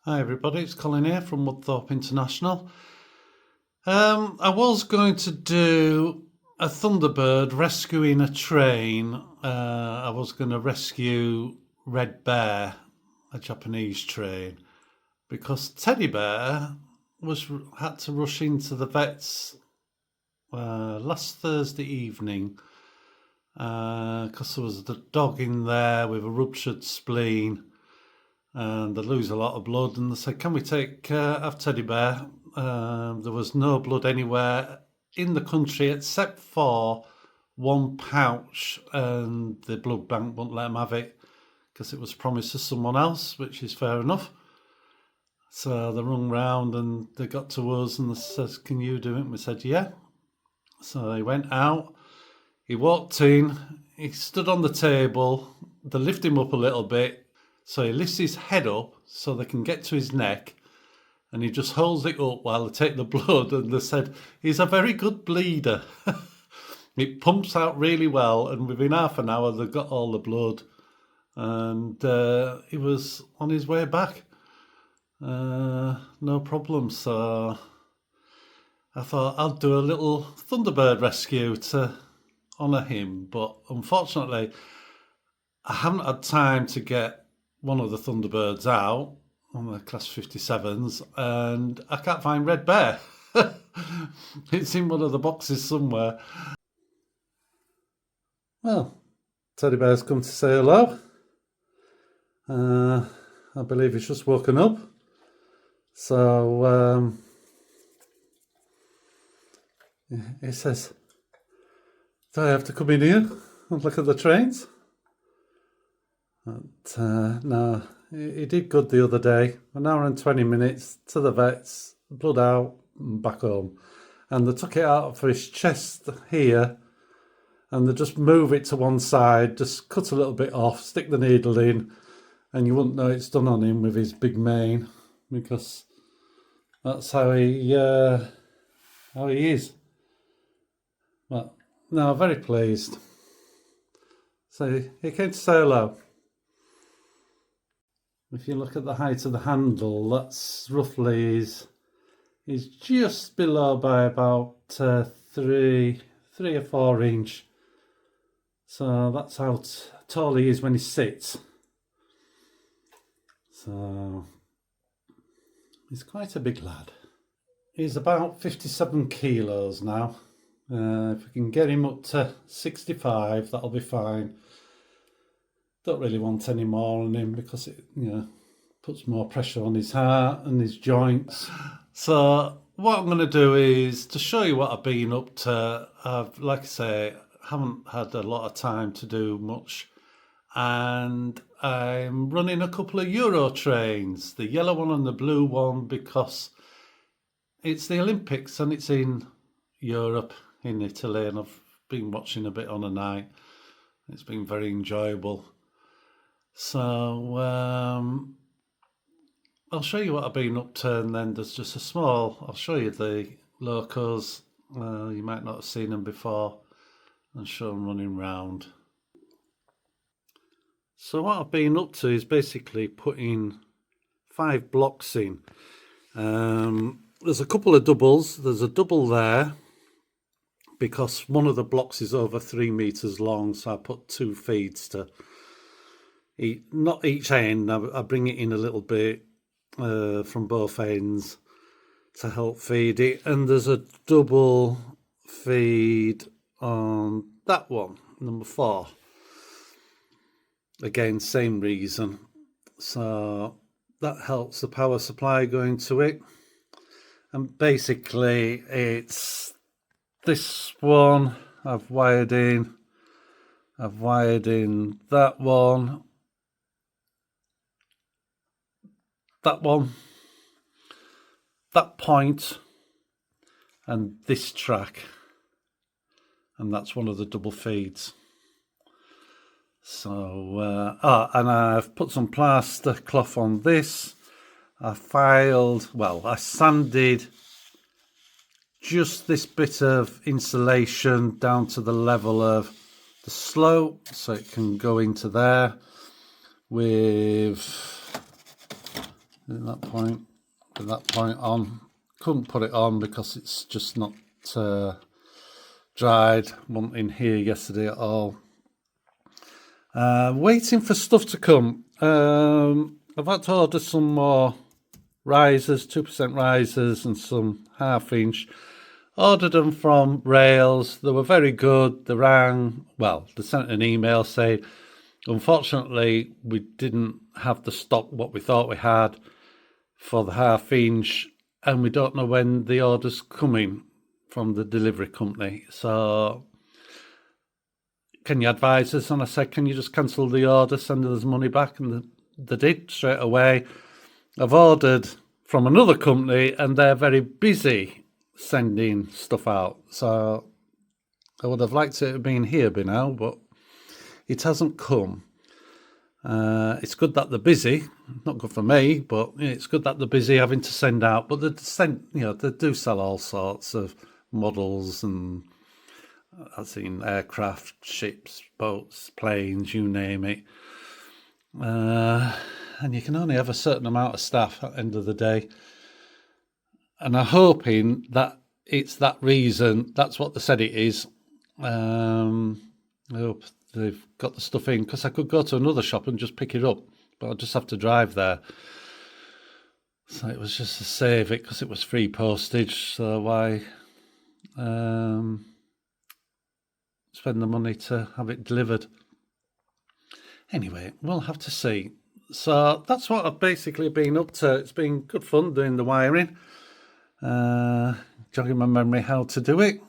Hi everybody, it's Colin here from Woodthorpe International. I was going to do a Thunderbird rescuing a train. I was going to rescue Red Bear, a Japanese train, because Teddy Bear had to rush into the vets last Thursday evening because there was a dog in there with a ruptured spleen. And they lose a lot of blood, and they said, can we have Teddy Bear? There was no blood anywhere in the country except for one pouch, and the blood bank wouldn't let them have it because it was promised to someone else, which is fair enough. So they rung round and they got to us and they said, can you do it? And we said, yeah. So he went out, he walked in, he stood on the table, they lift him up a little bit. So he lifts his head up so they can get to his neck, and he just holds it up while they take the blood, and they said, he's a very good bleeder. It pumps out really well, and within half an hour they got all the blood, and he was on his way back. No problem. So I thought I'll do a little Thunderbird rescue to honour him, but unfortunately I haven't had time to get one of the Thunderbirds out on the Class 57s, and I can't find Red Bear. It's in one of the boxes somewhere. Well, Teddy Bear's come to say hello. I believe he's just woken up. So he says, do I have to come in here and look at the trains? But no, he did good the other day. An hour and 20 minutes to the vets, blood out, and back home. And they took it out for his chest here, and they just move it to one side, just cut a little bit off, stick the needle in, and you wouldn't know it's done on him with his big mane, because that's how he is. But no, very pleased. So he came to say hello. If you look at the height of the handle, that's roughly is just below by about 3 or 4 inch. So that's how tall he is when he sits. So he's quite a big lad. He's about 57 kilos now. If we can get him up to 65, that'll be fine. Don't really want any more on him because it, puts more pressure on his heart and his joints. So what I'm going to do is to show you what I've been up to. Like I say, haven't had a lot of time to do much, and I'm running a couple of Euro trains, the yellow one and the blue one, because it's the Olympics and it's in Europe, in Italy, and I've been watching a bit on a night. It's been very enjoyable. So I'll show you what I've been up to, and then there's just I'll show you the locos. You might not have seen them before, and show them running round. So what I've been up to is basically putting 5 blocks in. There's a couple of doubles. There's a double there because one of the blocks is over 3 meters long, so I put 2 feeds to not each end. I bring it in a little bit from both ends to help feed it, and there's a double feed on that one, number 4. Again, same reason. So that helps the power supply going to it. And basically it's this one I've wired in that one, that point, and this track, and that's one of the double feeds. So and I've put some plaster cloth on this. I sanded just this bit of insulation down to the level of the slope so it can go into there with at that point, with that point on. Couldn't put it on because it's just not dried. Wasn't in here yesterday at all. Waiting for stuff to come. I've had to order some more risers, 2% risers, and some 1/2 inch. Ordered them from Rails. They were very good. They rang. Well, they sent an email saying, unfortunately, we didn't have the stock what we thought we had for the 1/2 inch, and we don't know when the order's coming from the delivery company. So can you advise us? And I said, can you just cancel the order, send us money back? And they did straight away. I've ordered from another company and they're very busy sending stuff out. So I would have liked it to have been here by now, but it hasn't come. It's good that they're busy. Not good for me, but it's good that they're busy having to send out. But they do sell all sorts of models, and I've seen aircraft, ships, boats, planes, you name it. And you can only have a certain amount of staff at the end of the day. And I'm hoping that it's that reason. That's what they said it is. I hope they've got the stuff in, because I could go to another shop and just pick it up, but I'll just have to drive there. So it was just to save it, because it was free postage. So why spend the money to have it delivered? Anyway, we'll have to see. So that's what I've basically been up to. It's been good fun doing the wiring, jogging my memory how to do it.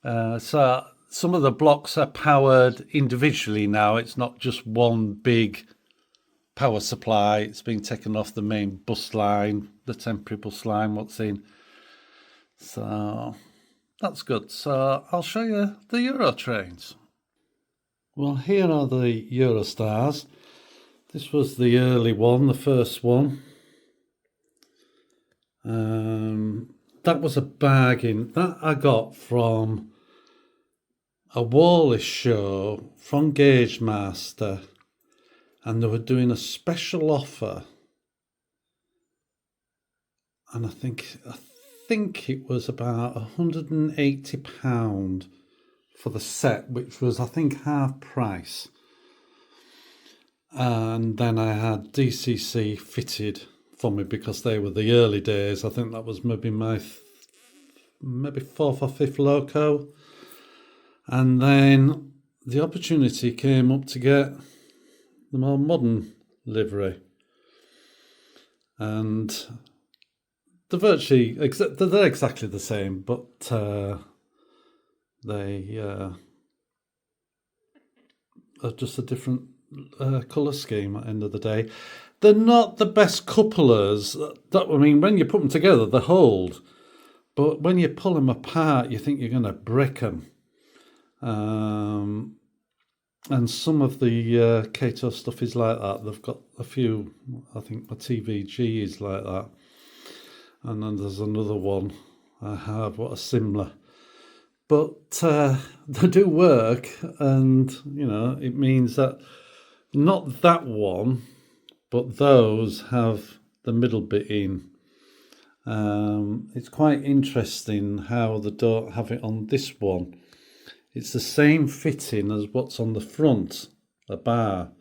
So some of the blocks are powered individually now. It's not just one big power supply. It's been taken off the main bus line, the temporary bus line, what's in. So that's good. So I'll show you the Euro trains. Well, here are the Eurostars. This was the early one, the first one. That was a bargain. That I got from a Wallace show from Gauge Master, and they were doing a special offer. And I think it was about £180 for the set, which was, I think, half price. And then I had DCC fitted for me because they were the early days. I think that was maybe my maybe 4th or 5th loco. And then the opportunity came up to get the more modern livery. And they're virtually, they're exactly the same, but they are just a different colour scheme at the end of the day. They're not the best couplers. When you put them together, they hold. But when you pull them apart, you think you're going to break them. And some of the Kato stuff is like that. They've got a few, I think my TVG is like that. And then there's another one I have, what a similar. But they do work, and, it means that not that one, but those have the middle bit in. It's quite interesting how they don't have it on this one. It's the same fitting as what's on the front, a bar.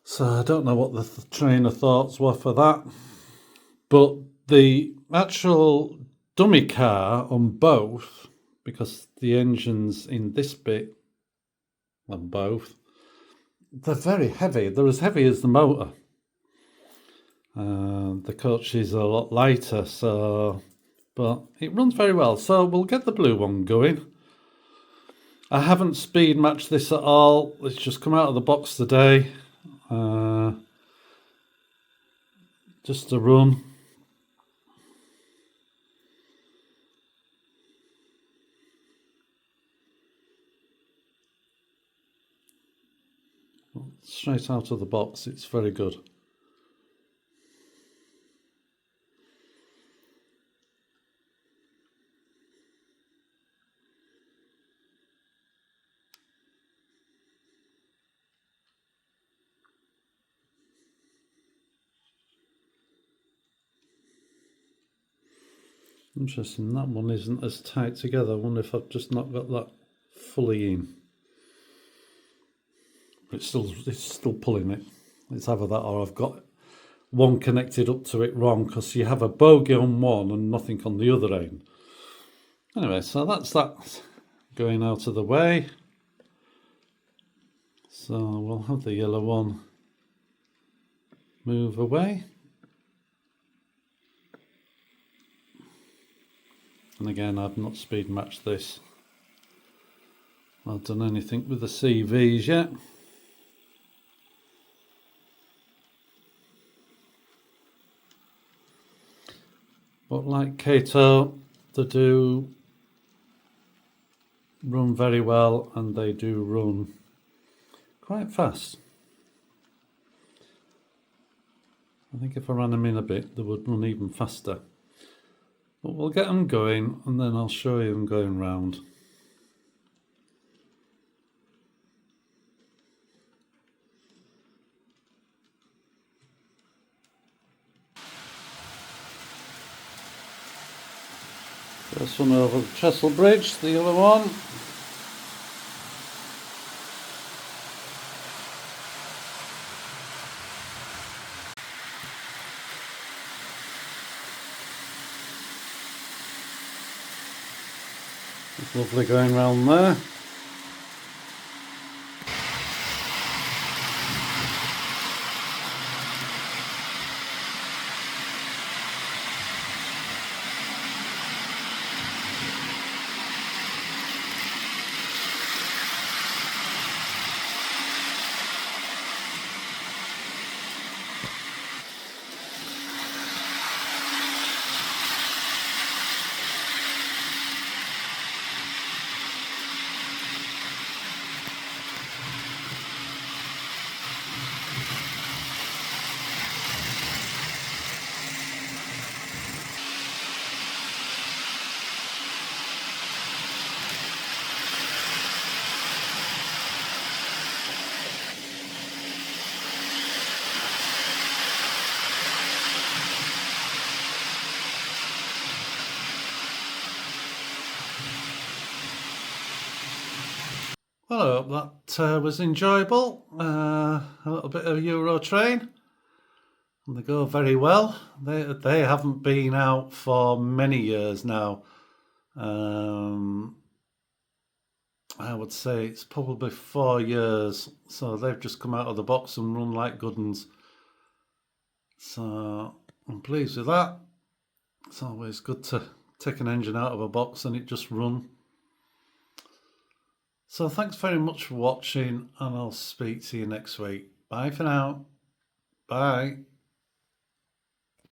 So I don't know what the train of thoughts were for that. But the actual dummy car on both, because the engine's in this bit on both, they're very heavy. They're as heavy as the motor. The coach is a lot lighter, but it runs very well. So we'll get the blue one going. I haven't speed matched this at all. It's just come out of the box today. Just a run. Straight out of the box, it's very good. Interesting, that one isn't as tight together. I wonder if I've just not got that fully in. It's still pulling it. It's either that or I've got one connected up to it wrong, because you have a bogey on one and nothing on the other end. Anyway, so that's that going out of the way. So we'll have the yellow one move away. And again, I've not speed matched this. I've not done anything with the CVs yet. But like Kato, they do run very well, and they do run quite fast. I think if I ran them in a bit, they would run even faster. But we'll get them going, and then I'll show you them going round. First one over the trestle bridge, the other one. It's lovely going round there. Well, I hope that was enjoyable. A little bit of Euro train. And they go very well. They haven't been out for many years now. I would say it's probably 4 years. So they've just come out of the box and run like good uns. So I'm pleased with that. It's always good to take an engine out of a box and it just run. So thanks very much for watching, and I'll speak to you next week. Bye for now. Bye.